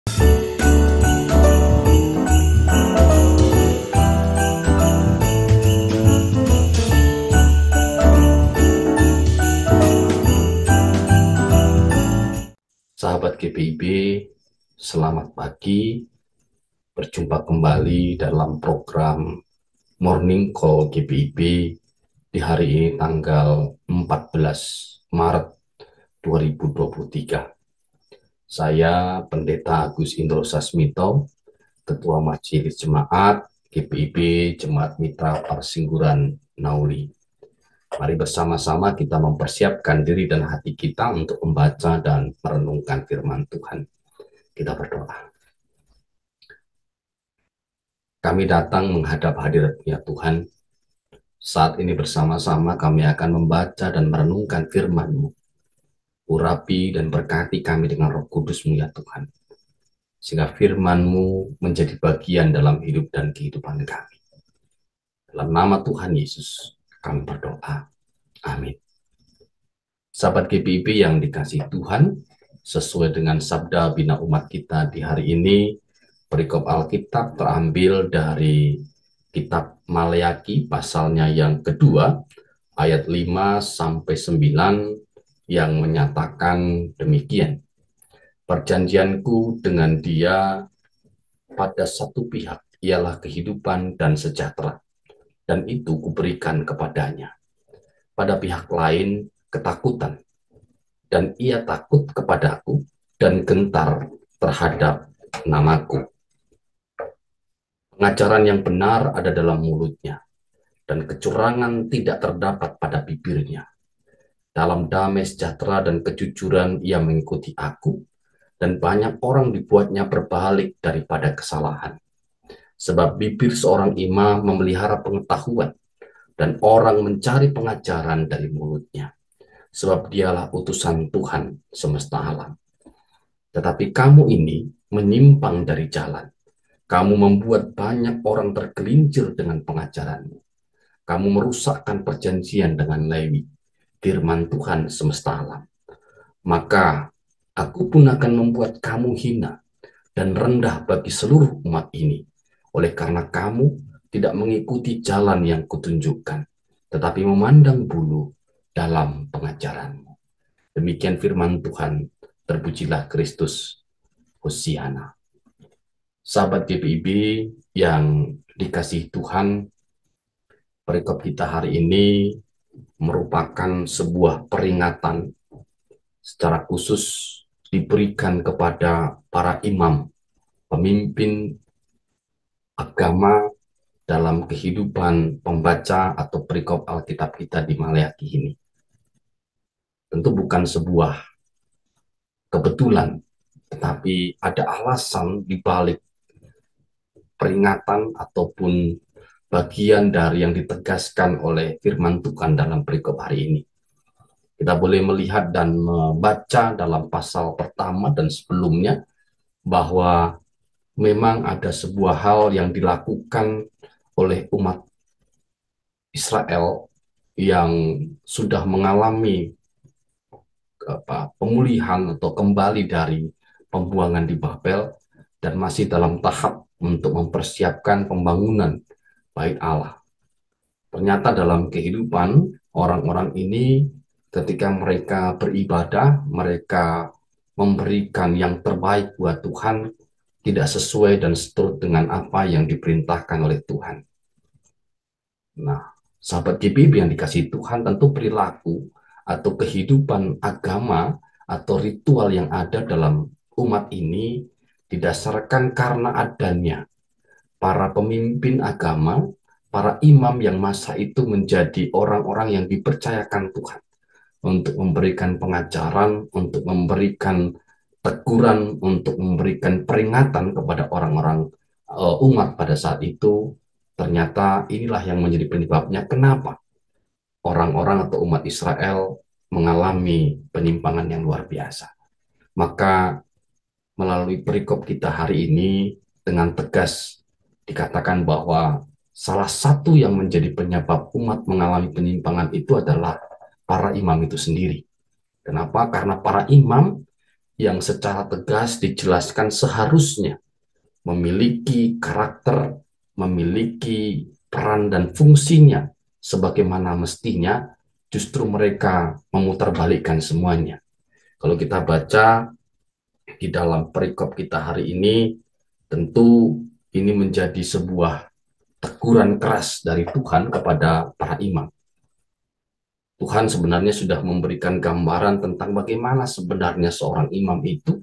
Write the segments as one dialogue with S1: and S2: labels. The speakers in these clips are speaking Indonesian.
S1: Sahabat GPIB, selamat pagi. Berjumpa kembali dalam program Morning Call GPIB di hari ini tanggal 14 Maret 2023. Saya Pendeta Agus Indro Sasmito, Ketua Majelis Jemaat GPIB Jemaat Mitra Persingguran Nauli. Mari bersama-sama kita mempersiapkan diri dan hati kita untuk membaca dan merenungkan firman Tuhan. Kita berdoa. Kami datang menghadap hadirat-Nya Tuhan. Saat ini bersama-sama kami akan membaca dan merenungkan firman-Mu. Urapi dan berkati kami dengan Roh Kudus-Mu ya Tuhan. Sehingga firman-Mu menjadi bagian dalam hidup dan kehidupan kami. Dalam nama Tuhan Yesus kami berdoa. Amin. Sahabat GPIB yang dikasihi Tuhan, sesuai dengan sabda bina umat kita di hari ini, perikop Alkitab terambil dari kitab Maleaki pasalnya yang kedua, ayat 5-9 yang menyatakan demikian. Perjanjianku dengan dia pada satu pihak ialah kehidupan dan sejahtera, dan itu kuberikan kepadanya. Pada pihak lain ketakutan, dan ia takut kepadaku dan gentar terhadap namaku. Pengajaran yang benar ada dalam mulutnya, dan kecurangan tidak terdapat pada bibirnya. Dalam damai sejahtera dan kejujuran ia mengikuti aku, dan banyak orang dibuatnya berbalik daripada kesalahan. Sebab bibir seorang imam memelihara pengetahuan, dan orang mencari pengajaran dari mulutnya. Sebab dialah utusan Tuhan semesta alam. Tetapi kamu ini menyimpang dari jalan. Kamu membuat banyak orang tergelincir dengan pengajaranmu. Kamu merusakkan perjanjian dengan Lewi, firman Tuhan semesta alam. Maka aku pun akan membuat kamu hina dan rendah bagi seluruh umat ini. Oleh karena kamu tidak mengikuti jalan yang kutunjukkan, tetapi memandang bulu dalam pengajaranmu. Demikian firman Tuhan, terpujilah Kristus, Hosiana. Sahabat GPIB yang dikasihi Tuhan, perikop kita hari ini merupakan sebuah peringatan secara khusus diberikan kepada para imam, pemimpin agama dalam kehidupan pembaca atau perikop Alkitab kita di Maleaki ini. Tentu bukan sebuah kebetulan, tetapi ada alasan di balik peringatan ataupun bagian dari yang ditegaskan oleh firman Tuhan dalam perikop hari ini. Kita boleh melihat dan membaca dalam pasal pertama dan sebelumnya bahwa memang ada sebuah hal yang dilakukan oleh umat Israel yang sudah mengalami pemulihan atau kembali dari pembuangan di Babel dan masih dalam tahap untuk mempersiapkan pembangunan bait Allah. Ternyata dalam kehidupan orang-orang ini ketika mereka beribadah, mereka memberikan yang terbaik buat Tuhan, tidak sesuai dan seturut dengan apa yang diperintahkan oleh Tuhan. Nah, sahabat GPIB yang dikasihi Tuhan, tentu perilaku atau kehidupan agama atau ritual yang ada dalam umat ini didasarkan karena adanya para pemimpin agama, para imam yang masa itu menjadi orang-orang yang dipercayakan Tuhan untuk memberikan pengajaran, untuk memberikan teguran, untuk memberikan peringatan kepada orang-orang umat pada saat itu. Ternyata inilah yang menjadi penyebabnya kenapa orang-orang atau umat Israel mengalami penyimpangan yang luar biasa. Maka melalui perikop kita hari ini dengan tegas dikatakan bahwa salah satu yang menjadi penyebab umat mengalami penyimpangan itu adalah para imam itu sendiri. Kenapa? Karena para imam yang secara tegas dijelaskan seharusnya memiliki karakter, memiliki peran dan fungsinya sebagaimana mestinya, justru mereka memutarbalikkan semuanya. Kalau kita baca di dalam perikop kita hari ini, tentu ini menjadi sebuah teguran keras dari Tuhan kepada para imam. Tuhan sebenarnya sudah memberikan gambaran tentang bagaimana sebenarnya seorang imam itu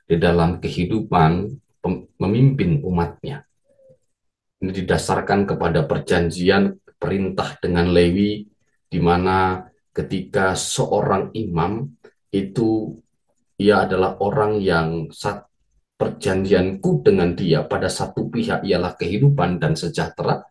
S1: di dalam kehidupan memimpin umatnya. Ini didasarkan kepada perjanjian perintah dengan Lewi, di mana ketika seorang imam itu ia adalah orang yang perjanjianku dengan dia pada satu pihak ialah kehidupan dan sejahtera,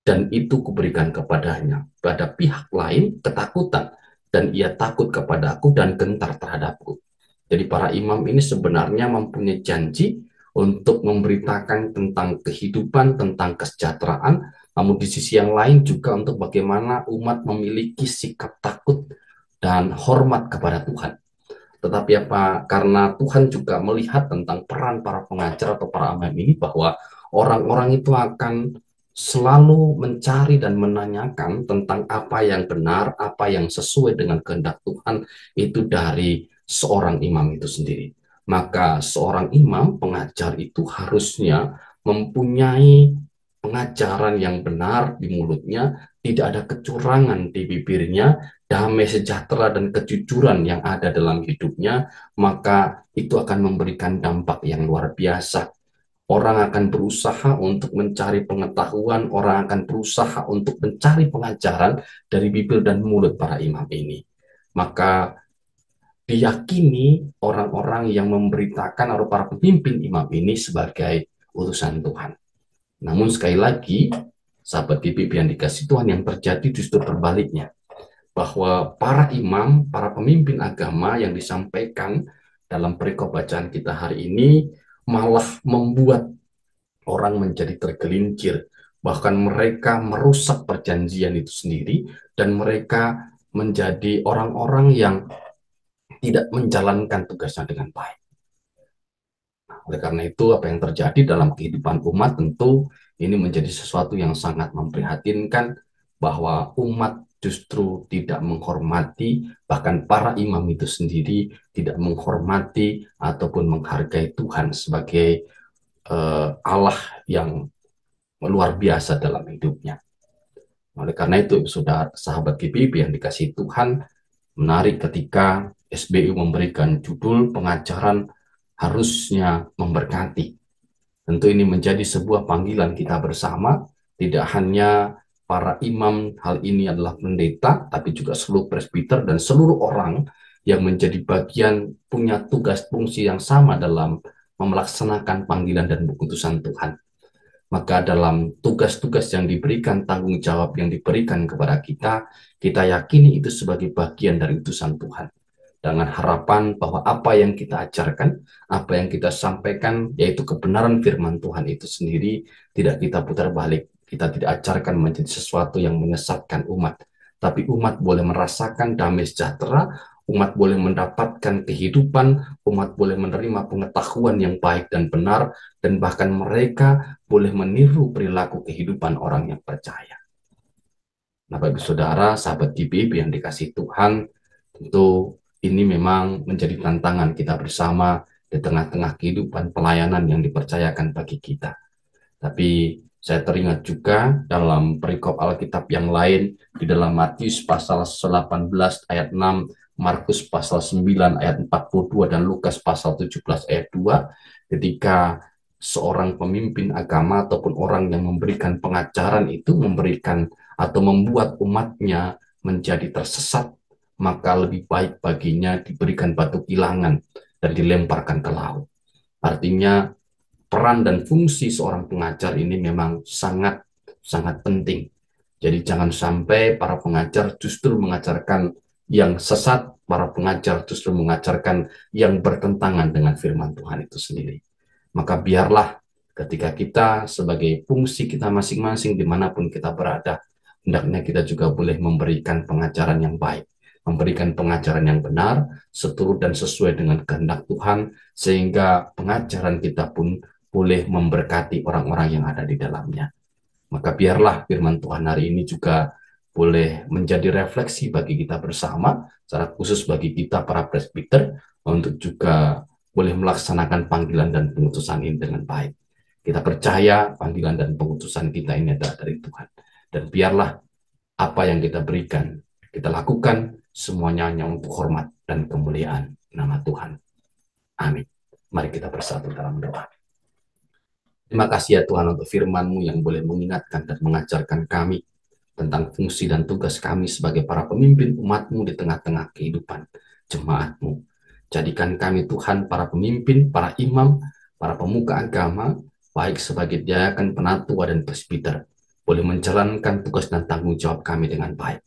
S1: dan itu kuberikan kepadanya. Pada pihak lain ketakutan, dan ia takut kepadaku dan gentar terhadapku. Jadi para imam ini sebenarnya mempunyai janji untuk memberitakan tentang kehidupan, tentang kesejahteraan, namun di sisi yang lain juga untuk bagaimana umat memiliki sikap takut dan hormat kepada Tuhan. Tetapi apa? Karena Tuhan juga melihat tentang peran para pengajar atau para imam ini, bahwa orang-orang itu akan selalu mencari dan menanyakan tentang apa yang benar, apa yang sesuai dengan kehendak Tuhan itu dari seorang imam itu sendiri. Maka seorang imam pengajar itu harusnya mempunyai pengajaran yang benar di mulutnya, tidak ada kecurangan di bibirnya, damai sejahtera dan kejujuran yang ada dalam hidupnya, maka itu akan memberikan dampak yang luar biasa. Orang akan berusaha untuk mencari pengetahuan, orang akan berusaha untuk mencari pengajaran dari bibir dan mulut para imam ini. Maka diyakini orang-orang yang memberitakan atau para pemimpin imam ini sebagai utusan Tuhan. Namun sekali lagi, sahabat GPB yang dikasih Tuhan, yang terjadi justru terbaliknya, bahwa para imam, para pemimpin agama yang disampaikan dalam perikop bacaan kita hari ini malah membuat orang menjadi tergelincir, bahkan mereka merusak perjanjian itu sendiri, dan mereka menjadi orang-orang yang tidak menjalankan tugasnya dengan baik. Nah, oleh karena itu, apa yang terjadi dalam kehidupan umat tentu ini menjadi sesuatu yang sangat memprihatinkan, bahwa umat justru tidak menghormati, bahkan para imam itu sendiri tidak menghormati ataupun menghargai Tuhan sebagai Allah yang luar biasa dalam hidupnya. Oleh karena itu, saudara sahabat GPIB yang dikasihi Tuhan, menarik ketika SBU memberikan judul pengajaran harusnya memberkati. Tentu ini menjadi sebuah panggilan kita bersama, tidak hanya para imam, hal ini adalah pendeta, tapi juga seluruh presbiter dan seluruh orang yang menjadi bagian punya tugas fungsi yang sama dalam melaksanakan panggilan dan keputusan Tuhan. Maka dalam tugas-tugas yang diberikan, tanggung jawab yang diberikan kepada kita, kita yakini itu sebagai bagian dari utusan Tuhan. Dengan harapan bahwa apa yang kita ajarkan, apa yang kita sampaikan, yaitu kebenaran firman Tuhan itu sendiri, tidak kita putar balik. Kita tidak ajarkan menjadi sesuatu yang menyesatkan umat. Tapi umat boleh merasakan damai sejahtera, umat boleh mendapatkan kehidupan, umat boleh menerima pengetahuan yang baik dan benar, dan bahkan mereka boleh meniru perilaku kehidupan orang yang percaya. Nah, bagi saudara, sahabat GPIB yang dikasih Tuhan, tentu ini memang menjadi tantangan kita bersama di tengah-tengah kehidupan pelayanan yang dipercayakan bagi kita. Tapi saya teringat juga dalam perikop Alkitab yang lain, di dalam Matius pasal 18 ayat 6, Markus pasal 9 ayat 42, dan Lukas pasal 17 ayat 2, ketika seorang pemimpin agama ataupun orang yang memberikan pengajaran itu memberikan atau membuat umatnya menjadi tersesat, maka lebih baik baginya diberikan batu kilangan dan dilemparkan ke laut. Artinya peran dan fungsi seorang pengajar ini memang sangat sangat penting. Jadi jangan sampai para pengajar justru mengajarkan yang sesat, para pengajar justru mengajarkan yang bertentangan dengan firman Tuhan itu sendiri. Maka biarlah ketika kita sebagai fungsi kita masing-masing dimanapun kita berada, hendaknya kita juga boleh memberikan pengajaran yang baik. memberikan pengajaran yang benar, seturut dan sesuai dengan kehendak Tuhan, sehingga pengajaran kita pun boleh memberkati orang-orang yang ada di dalamnya. Maka biarlah firman Tuhan hari ini juga boleh menjadi refleksi bagi kita bersama, secara khusus bagi kita para presbiter, untuk juga boleh melaksanakan panggilan dan pengutusan ini dengan baik. Kita percaya panggilan dan pengutusan kita ini adalah dari Tuhan. Dan biarlah apa yang kita berikan, kita lakukan semuanya hanya untuk hormat dan kemuliaan nama Tuhan. Amin. Mari kita bersatu dalam doa. Terima kasih ya Tuhan untuk firman-Mu yang boleh mengingatkan dan mengajarkan kami tentang fungsi dan tugas kami sebagai para pemimpin umat-Mu di tengah-tengah kehidupan jemaat-Mu. Jadikan kami Tuhan para pemimpin, para imam, para pemuka agama, baik sebagai diaken, penatua, dan presbiter, boleh menjalankan tugas dan tanggung jawab kami dengan baik.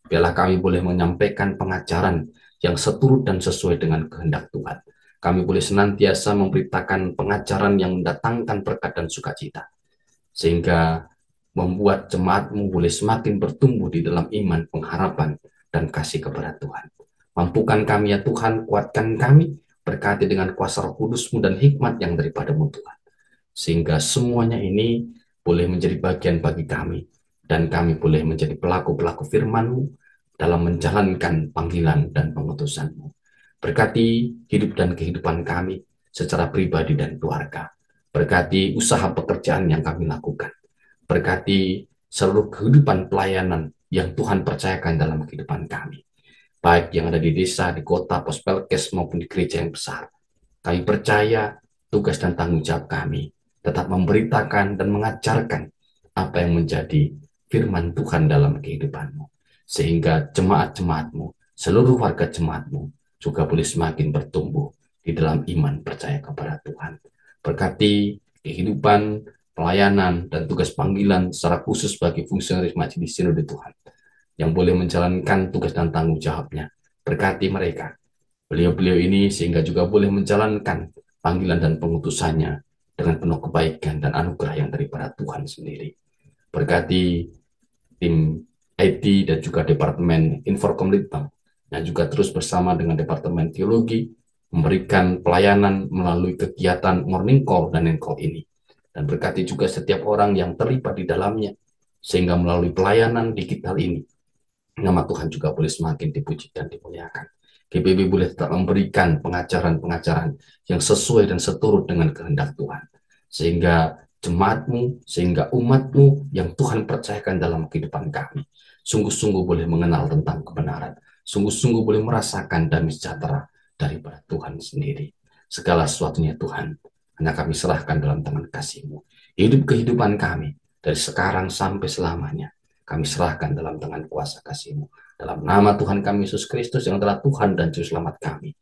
S1: Biarlah kami boleh menyampaikan pengajaran yang seturut dan sesuai dengan kehendak Tuhan. Kami boleh senantiasa memberitakan pengajaran yang mendatangkan berkat dan sukacita, sehingga membuat jemaat-Mu boleh semakin bertumbuh di dalam iman, pengharapan, dan kasih kepada Tuhan. Mampukan kami ya Tuhan, kuatkan kami, berkati dengan kuasa Roh Kudus-Mu dan hikmat yang daripada-Mu Tuhan, sehingga semuanya ini boleh menjadi bagian bagi kami, dan kami boleh menjadi pelaku-pelaku firman-Mu dalam menjalankan panggilan dan pengutusan-Mu. Berkati hidup dan kehidupan kami secara pribadi dan keluarga. Berkati usaha pekerjaan yang kami lakukan. Berkati seluruh kehidupan pelayanan yang Tuhan percayakan dalam kehidupan kami. Baik yang ada di desa, di kota, Pospelkes, maupun di gereja yang besar. Kami percaya tugas dan tanggung jawab kami tetap memberitakan dan mengajarkan apa yang menjadi firman Tuhan dalam kehidupan-Mu. Sehingga jemaat-jemaat-Mu, seluruh warga jemaat-Mu, juga boleh semakin bertumbuh di dalam iman percaya kepada Tuhan. Berkati kehidupan, pelayanan, dan tugas panggilan secara khusus bagi fungsionaris Majelis Sinode Tuhan yang boleh menjalankan tugas dan tanggung jawabnya. Berkati mereka, beliau-beliau ini, sehingga juga boleh menjalankan panggilan dan pengutusannya dengan penuh kebaikan dan anugerah yang daripada Tuhan sendiri. Berkati tim IT dan juga Departemen Inforkom Litbang, yang juga terus bersama dengan Departemen Teologi memberikan pelayanan melalui kegiatan Morning Call dan Night Call ini. Dan berkati juga setiap orang yang terlibat di dalamnya, sehingga melalui pelayanan digital ini, nama Tuhan juga boleh semakin dipuji dan dimuliakan. GBB boleh tetap memberikan pengajaran-pengajaran yang sesuai dan seturut dengan kehendak Tuhan, sehingga jemaat-Mu, sehingga umat-Mu yang Tuhan percayakan dalam kehidupan kami, sungguh-sungguh boleh mengenal tentang kebenaran, sungguh-sungguh boleh merasakan damai sejahtera daripada Tuhan sendiri. Segala sesuatunya Tuhan, hanya kami serahkan dalam tangan kasih-Mu. Hidup kehidupan kami, dari sekarang sampai selamanya, kami serahkan dalam tangan kuasa kasih-Mu. Dalam nama Tuhan kami Yesus Kristus yang adalah Tuhan dan Juru Selamat kami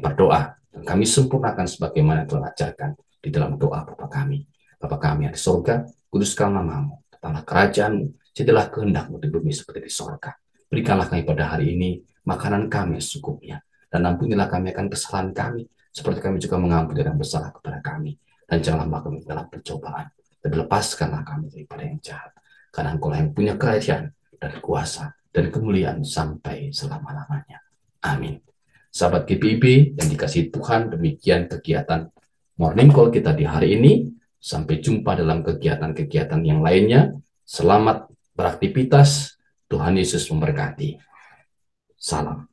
S1: berdoa dan kami sempurnakan sebagaimana Tuhan ajarkan di dalam doa Bapa kami. Bapa kami yang di sorga, kuduskanlah nama-Mu, datanglah kerajaan-Mu, jadilah kehendak-Mu di bumi seperti di sorga. Berikanlah kami pada hari ini makanan kami secukupnya, dan ampunilah kami akan kesalahan kami, seperti kami juga mengampuni yang bersalah kepada kami. Dan janganlah kami dalam percobaan, dan lepaskanlah kami daripada yang jahat. Karena Engkau yang punya kerajaan dan kuasa dan kemuliaan sampai selama-lamanya. Amin. Sahabat GPIB yang dikasihi Tuhan, demikian kegiatan Morning Call kita di hari ini. Sampai jumpa dalam kegiatan-kegiatan yang lainnya. Selamat beraktivitas. Tuhan Yesus memberkati. Salam.